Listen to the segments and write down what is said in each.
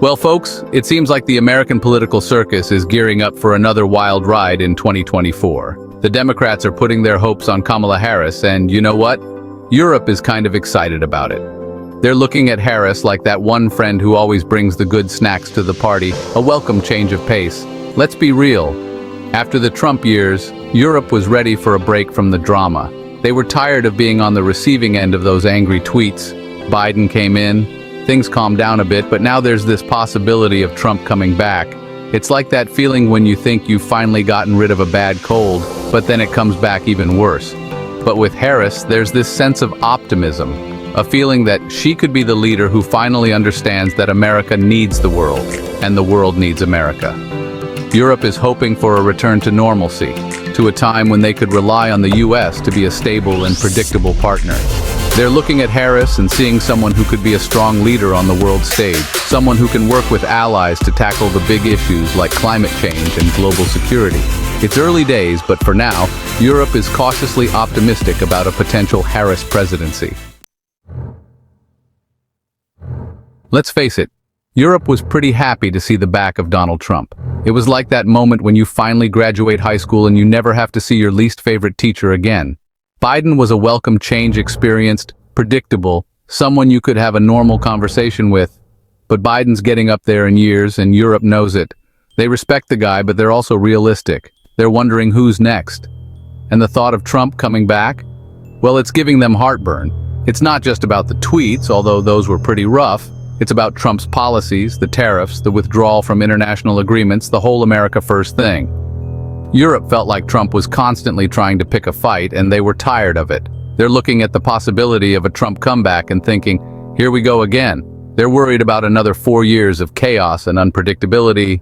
Well, folks, it seems like the American political circus is gearing up for another wild ride in 2024. The Democrats are putting their hopes on Kamala Harris, and you know what? Europe is kind of excited about it. They're looking at Harris like that one friend who always brings the good snacks to the party, a welcome change of pace. Let's be real. After the Trump years, Europe was ready for a break from the drama. They were tired of being on the receiving end of those angry tweets. Biden came in. Things calmed down a bit, but now there's this possibility of Trump coming back. It's like that feeling when you think you've finally gotten rid of a bad cold, but then it comes back even worse. But with Harris, there's this sense of optimism, a feeling that she could be the leader who finally understands that America needs the world, and the world needs America. Europe is hoping for a return to normalcy, to a time when they could rely on the US to be a stable and predictable partner. They're looking at Harris and seeing someone who could be a strong leader on the world stage, someone who can work with allies to tackle the big issues like climate change and global security. It's early days, but for now, Europe is cautiously optimistic about a potential Harris presidency. Let's face it, Europe was pretty happy to see the back of Donald Trump. It was like that moment when you finally graduate high school and you never have to see your least favorite teacher again. Biden was a welcome change, experienced, predictable, someone you could have a normal conversation with. But Biden's getting up there in years, and Europe knows it. They respect the guy, but they're also realistic. They're wondering who's next. And the thought of Trump coming back? Well, it's giving them heartburn. It's not just about the tweets, although those were pretty rough. It's about Trump's policies, the tariffs, the withdrawal from international agreements, the whole America First thing. Europe felt like Trump was constantly trying to pick a fight, and they were tired of it. They're looking at the possibility of a Trump comeback and thinking, here we go again. They're worried about another 4 years of chaos and unpredictability.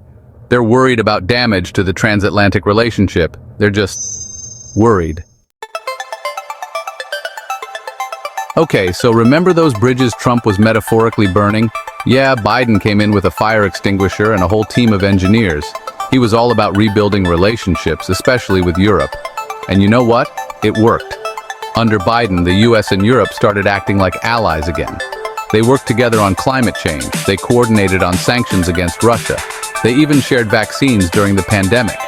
They're worried about damage to the transatlantic relationship. They're just worried. Okay, so remember those bridges Trump was metaphorically burning? Yeah, Biden came in with a fire extinguisher and a whole team of engineers. He was all about rebuilding relationships, especially with Europe. And you know what? It worked. Under Biden, the US and Europe started acting like allies again. They worked together on climate change. They coordinated on sanctions against Russia. They even shared vaccines during the pandemic.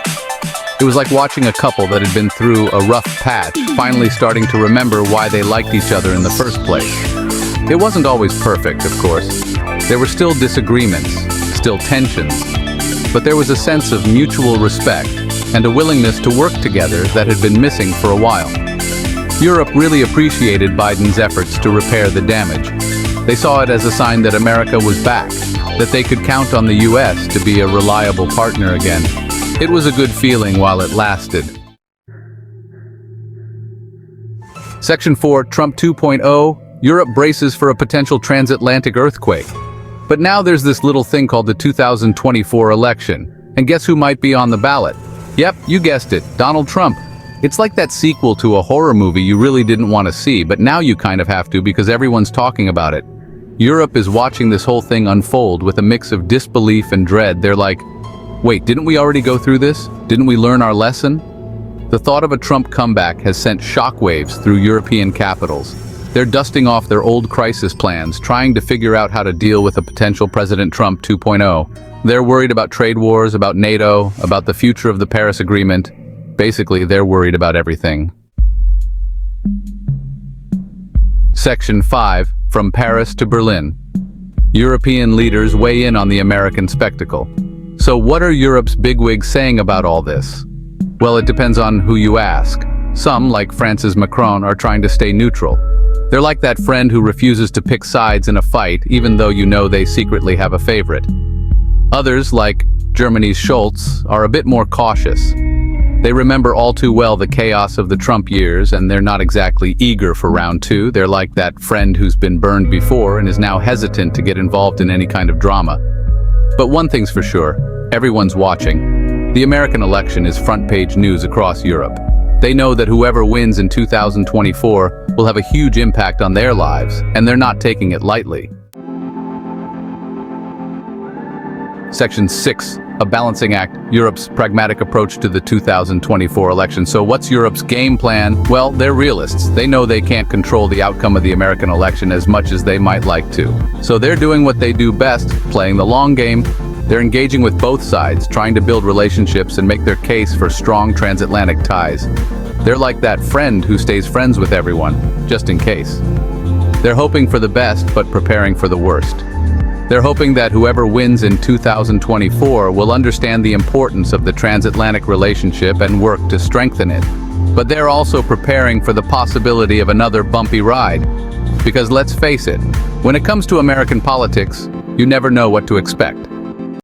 It was like watching a couple that had been through a rough patch, finally starting to remember why they liked each other in the first place. It wasn't always perfect, of course. There were still disagreements, still tensions. But there was a sense of mutual respect and a willingness to work together that had been missing for a while. Europe really appreciated Biden's efforts to repair the damage. They saw it as a sign that America was back, that they could count on the US to be a reliable partner again. It was a good feeling while it lasted. Section 4, Trump 2.0, Europe braces for a potential transatlantic earthquake. But now there's this little thing called the 2024 election. And guess who might be on the ballot? Yep, you guessed it, Donald Trump. It's like that sequel to a horror movie you really didn't want to see, but now you kind of have to because everyone's talking about it. Europe is watching this whole thing unfold with a mix of disbelief and dread. They're like, wait, didn't we already go through this? Didn't we learn our lesson? The thought of a Trump comeback has sent shockwaves through European capitals. They're dusting off their old crisis plans, trying to figure out how to deal with a potential President Trump 2.0. They're worried about trade wars, about NATO, about the future of the Paris Agreement. Basically, they're worried about everything. Section 5, From Paris to Berlin. European leaders weigh in on the American spectacle. So what are Europe's bigwigs saying about all this? Well, it depends on who you ask. Some, like France's Macron, are trying to stay neutral. They're like that friend who refuses to pick sides in a fight, even though you know they secretly have a favorite. Others, like Germany's Scholz, are a bit more cautious. They remember all too well the chaos of the Trump years, and they're not exactly eager for round two. They're like that friend who's been burned before and is now hesitant to get involved in any kind of drama. But one thing's for sure, everyone's watching. The American election is front-page news across Europe. They know that whoever wins in 2024 will have a huge impact on their lives, and they're not taking it lightly. Section 6, a balancing act, Europe's pragmatic approach to the 2024 election. So what's Europe's game plan? Well, they're realists. They know they can't control the outcome of the American election as much as they might like to. So they're doing what they do best, playing the long game. They're engaging with both sides, trying to build relationships and make their case for strong transatlantic ties. They're like that friend who stays friends with everyone, just in case. They're hoping for the best, but preparing for the worst. They're hoping that whoever wins in 2024 will understand the importance of the transatlantic relationship and work to strengthen it. But they're also preparing for the possibility of another bumpy ride. Because let's face it, when it comes to American politics, you never know what to expect.